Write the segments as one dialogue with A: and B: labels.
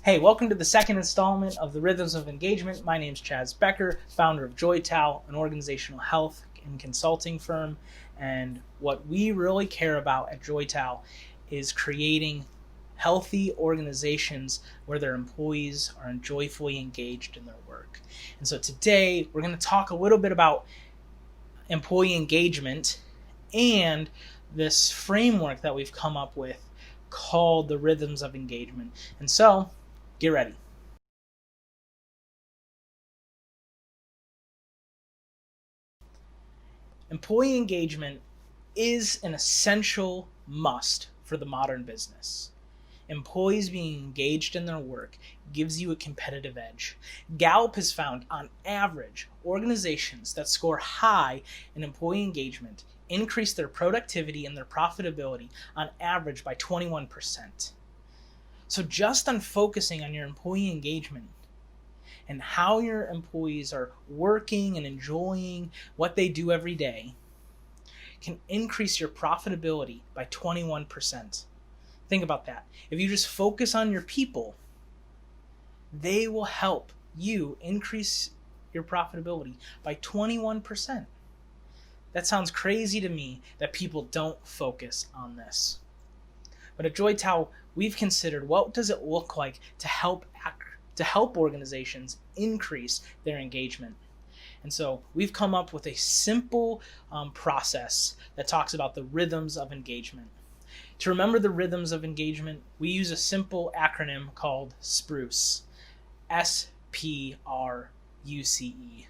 A: Hey, welcome to the second installment of the Rhythms of Engagement. My name is Chaz Becker, founder of JoyTal, an organizational health and consulting firm. And what we really care about at JoyTal is creating healthy organizations where their employees are joyfully engaged in their work. And so today we're going to talk a little bit about employee engagement and this framework that we've come up with called the Rhythms of Engagement. And so, get ready. Employee engagement is an essential must for the modern business. Employees being engaged in their work gives you a competitive edge. Gallup has found, on average, organizations that score high in employee engagement increase their productivity and their profitability on average by 21%. So just on focusing on your employee engagement and how your employees are working and enjoying what they do every day can increase your profitability by 21%. Think about that. If you just focus on your people, they will help you increase your profitability by 21%. That sounds crazy to me that people don't focus on this. But at JoyTal, we've considered what does it look like to help organizations increase their engagement. And so we've come up with a simple process that talks about the rhythms of engagement. To remember the rhythms of engagement, we use a simple acronym called SPRUCE. S-P-R-U-C-E,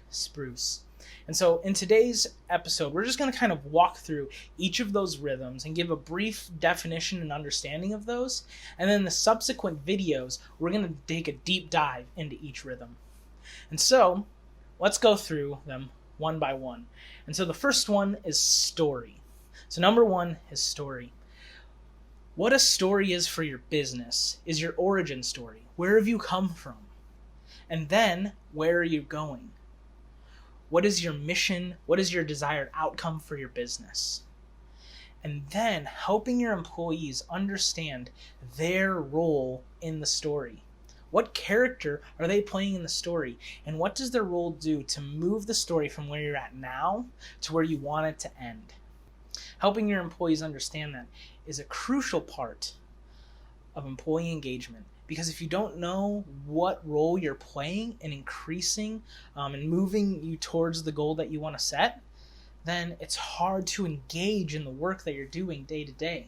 A: SPRUCE. And so in today's episode, we're just going to kind of walk through each of those rhythms and give a brief definition and understanding of those. And then in the subsequent videos, we're going to take a deep dive into each rhythm. And so let's go through them one by one. And so the first one is story. So number one is story. What a story is for your business is your origin story. Where have you come from? And then, where are you going? What is your mission? What is your desired outcome for your business? And then helping your employees understand their role in the story. What character are they playing in the story? And what does their role do to move the story from where you're at now to where you want it to end? Helping your employees understand that is a crucial part of employee engagement. Because if you don't know what role you're playing in increasing and moving you towards the goal that you want to set, then it's hard to engage in the work that you're doing day to day.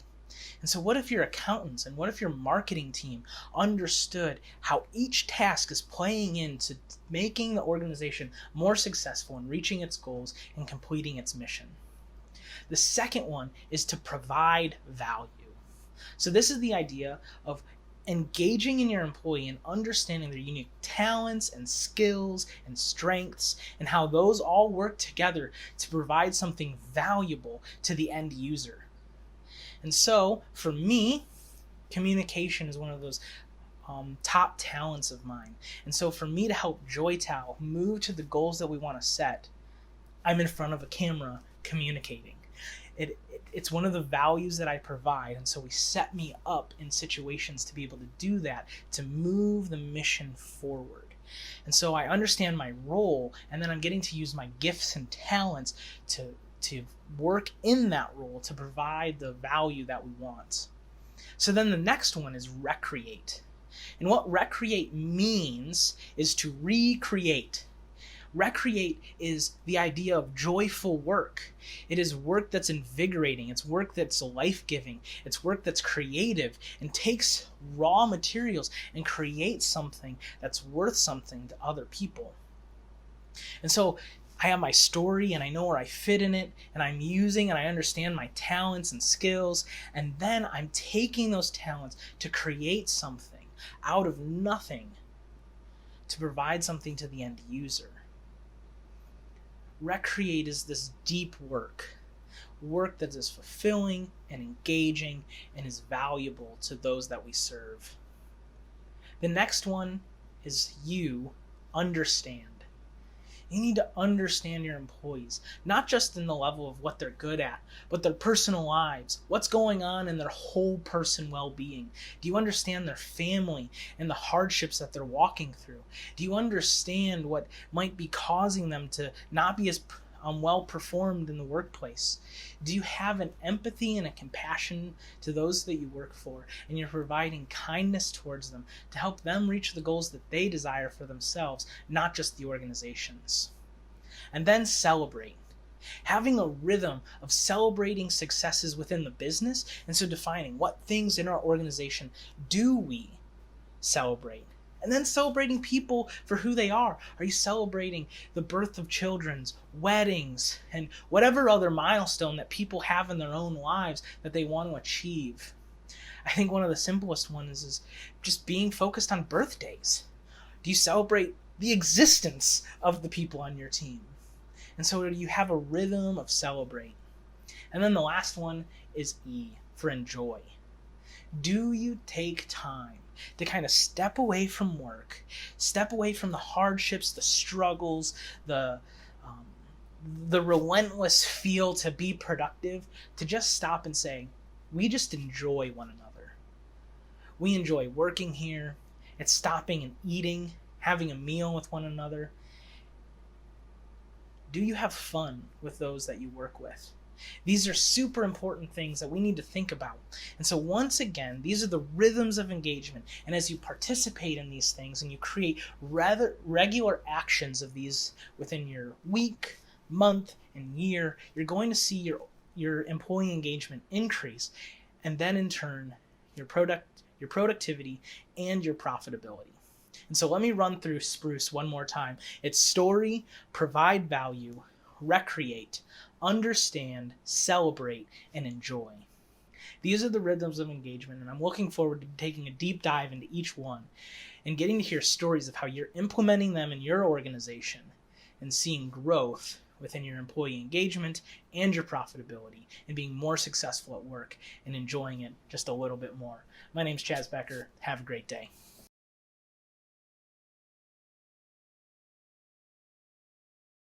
A: And so what if your accountants and what if your marketing team understood how each task is playing into making the organization more successful in reaching its goals and completing its mission? The second one is to provide value. So this is the idea of engaging in your employee and understanding their unique talents and skills and strengths and how those all work together to provide something valuable to the end user. And so for me, communication is one of those top talents of mine. And so for me to help JoyTal move to the goals that we want to set, I'm in front of a camera communicating. It's one of the values that I provide, and so we set me up in situations to be able to do that, to move the mission forward. And so I understand my role, and then I'm getting to use my gifts and talents to work in that role to provide the value that we want. So then the next one is recreate. And what recreate means is to recreate. Recreate is the idea of joyful work. It is work that's invigorating. It's work that's life-giving. It's work that's creative and takes raw materials and creates something that's worth something to other people. And so I have my story and I know where I fit in it, and I'm using and I understand my talents and skills, and then I'm taking those talents to create something out of nothing to provide something to the end user. Recreate is this deep work that is fulfilling and engaging and is valuable to those that we serve. The next one is you understand. You need to understand your employees, not just in the level of what they're good at, but their personal lives, what's going on in their whole person well-being. Do you understand their family and the hardships that they're walking through? Do you understand what might be causing them to not be as well performed in the workplace? Do you have an empathy and a compassion to those that you work for, and you're providing kindness towards them to help them reach the goals that they desire for themselves, not just the organization's? And then celebrate. Having a rhythm of celebrating successes within the business, and so defining what things in our organization do we celebrate. And then celebrating people for who they are. Are you celebrating the birth of children's, weddings, and whatever other milestone that people have in their own lives that they want to achieve? I think one of the simplest ones is just being focused on birthdays. Do you celebrate the existence of the people on your team? And so do you have a rhythm of celebrate? And then the last one is E, for enjoy. Do you take time to kind of step away from work, step away from the hardships, the struggles, the relentless feel to be productive, to just stop and say, we just enjoy one another. We enjoy working here. It's stopping and eating, having a meal with one another. Do you have fun with those that you work with? These are super important things that we need to think about. And so once again, these are the rhythms of engagement. And as you participate in these things and you create rather regular actions of these within your week, month, and year, you're going to see your employee engagement increase. And then in turn, your productivity and your profitability. And so let me run through Spruce one more time. It's story, provide value, recreate, understand, celebrate, and enjoy. These are the rhythms of engagement, and I'm looking forward to taking a deep dive into each one and getting to hear stories of how you're implementing them in your organization and seeing growth within your employee engagement and your profitability and being more successful at work and enjoying it just a little bit more. My name's Chaz Becker. Have a great day.